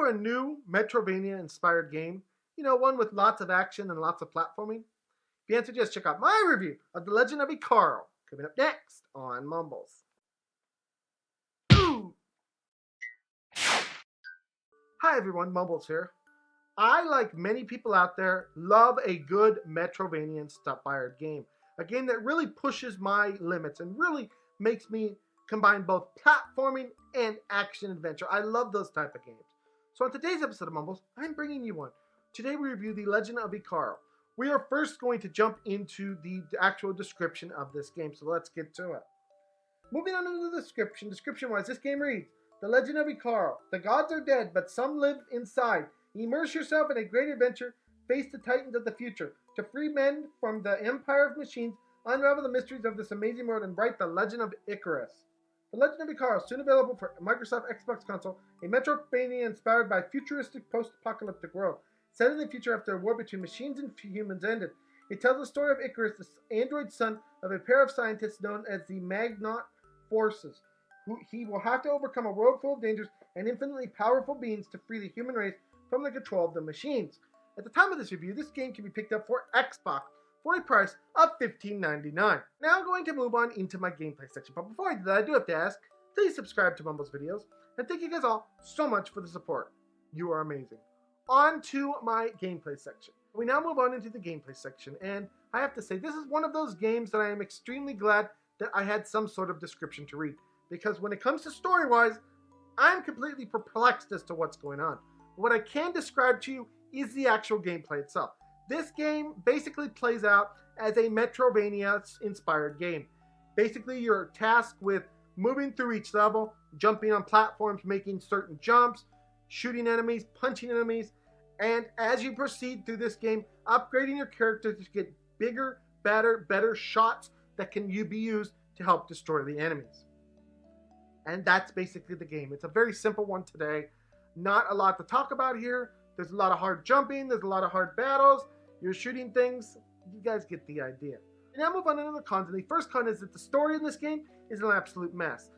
for a new Metrovania-inspired game? You know, one with lots of action and lots of platforming? If you answered yes, check out my review of The Legend of Icaro, coming up next on Mumbles. Ooh. Hi everyone, Mumbles here. I, like many people out there, love a good Metrovania-inspired game. A game that really pushes my limits and really makes me combine both platforming and action-adventure. I love those type of games. So on today's episode of Mumbles, I'm bringing you one. Today we review The Legend of Icaro. We are first going to jump into the actual description of this game, so let's get to it. Moving on to the description-wise, this game reads, The Legend of Icaro. The gods are dead, but some live inside. Immerse yourself in a great adventure, face the titans of the future, to free men from the empire of machines, unravel the mysteries of this amazing world, and write the Legend of Icarus. The Legend of Icaro, soon available for Microsoft Xbox console, a Metrovania inspired by futuristic post-apocalyptic world. Set in the future after a war between machines and humans ended. It tells the story of Icarus, the android son of a pair of scientists known as the Magnaut Forces. He will have to overcome a world full of dangers and infinitely powerful beings to free the human race from the control of the machines. At the time of this review, this game can be picked up for Xbox for a price of $15.99. Now I'm going to move on into my gameplay section, but before I do that, I do have to ask, please subscribe to MumblesVideos, and thank you guys all so much for the support. You are amazing. On to my gameplay section. We now move on into the gameplay section, and I have to say, this is one of those games that I am extremely glad that I had some sort of description to read, because when it comes to story-wise, I'm completely perplexed as to what's going on. What I can describe to you is the actual gameplay itself. This game basically plays out as a Metrovania-inspired game. Basically, you're tasked with moving through each level, jumping on platforms, making certain jumps, shooting enemies, punching enemies, and as you proceed through this game, upgrading your character to get bigger, better shots that can be used to help destroy the enemies. And that's basically the game. It's a very simple one today. Not a lot to talk about here. There's a lot of hard jumping. There's a lot of hard battles. You're shooting things. You guys get the idea. And now move on to the cons. And the first con is that the story in this game is an absolute mess.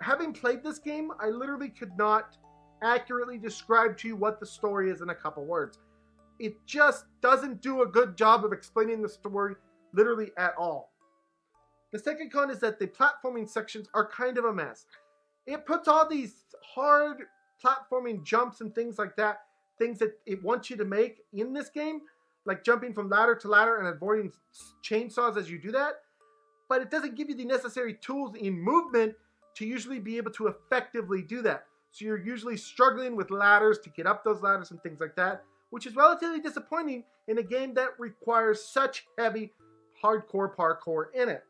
Having played this game, I literally could not accurately describe to you what the story is in a couple words. It just doesn't do a good job of explaining the story literally at all. The second con is that the platforming sections are kind of a mess. It puts all these hard platforming jumps and things like that, things that it wants you to make in this game, like jumping from ladder to ladder and avoiding chainsaws as you do that, but it doesn't give you the necessary tools in movement to usually be able to effectively do that. So you're usually struggling with ladders to get up those ladders and things like that, which is relatively disappointing in a game that requires such heavy, hardcore parkour in it.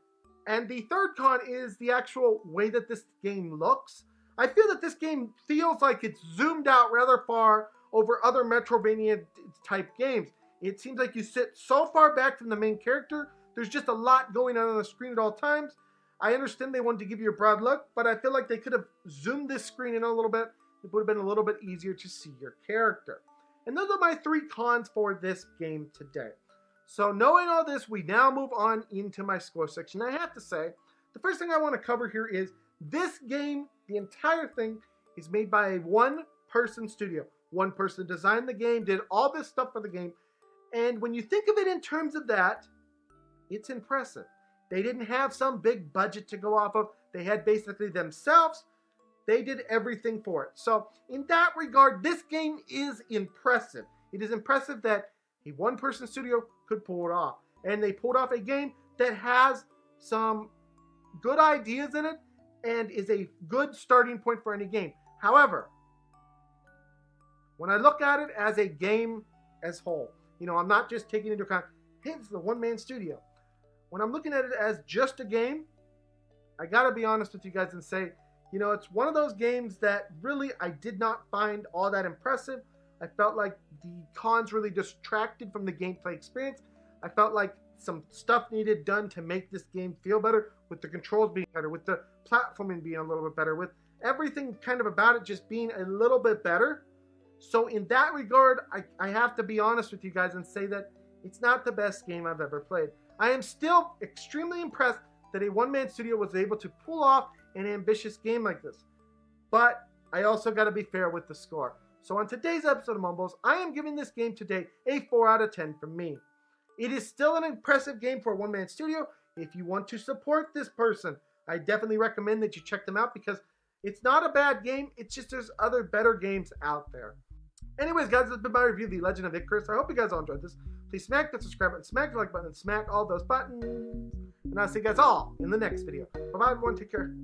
And the third con is the actual way that this game looks. I feel that this game feels like it's zoomed out rather far over other Metrovania type games. It seems like you sit so far back from the main character, there's just a lot going on the screen at all times. I understand they wanted to give you a broad look, but I feel like they could have zoomed this screen in a little bit. It would have been a little bit easier to see your character. And those are my three cons for this game today. So knowing all this, we now move on into my score section. I have to say, the first thing I want to cover here is this game, the entire thing, is made by a one-person studio. One person designed the game, did all this stuff for the game, and when you think of it in terms of that, it's impressive. They didn't have some big budget to go off of. They had basically themselves. They did everything for it. So in that regard, this game is impressive. It is impressive that a one-person studio could pull it off. And they pulled off a game that has some good ideas in it and is a good starting point for any game. However, when I look at it as a game as whole, you know, I'm not just taking into account, hey, it's the one-man studio. When I'm looking at it as just a game, I gotta be honest with you guys and say, you know, it's one of those games that really I did not find all that impressive. I felt like the cons really distracted from the gameplay experience. I felt like some stuff needed done to make this game feel better, with the controls being better, with the platforming being a little bit better, with everything kind of about it just being a little bit better. So in that regard, I have to be honest with you guys and say that it's not the best game I've ever played. I am still extremely impressed that a one-man studio was able to pull off an ambitious game like this. But I also got to be fair with the score. So on today's episode of Mumbles, I am giving this game today a 4 out of 10 from me. It is still an impressive game for a one-man studio. If you want to support this person, I definitely recommend that you check them out because it's not a bad game. It's just there's other better games out there. Anyways, guys, that's been my review of The Legend of Icarus. I hope you guys all enjoyed this. Please smack the subscribe button, smack the like button, and smack all those buttons. And I'll see you guys all in the next video. Bye-bye, everyone. Take care.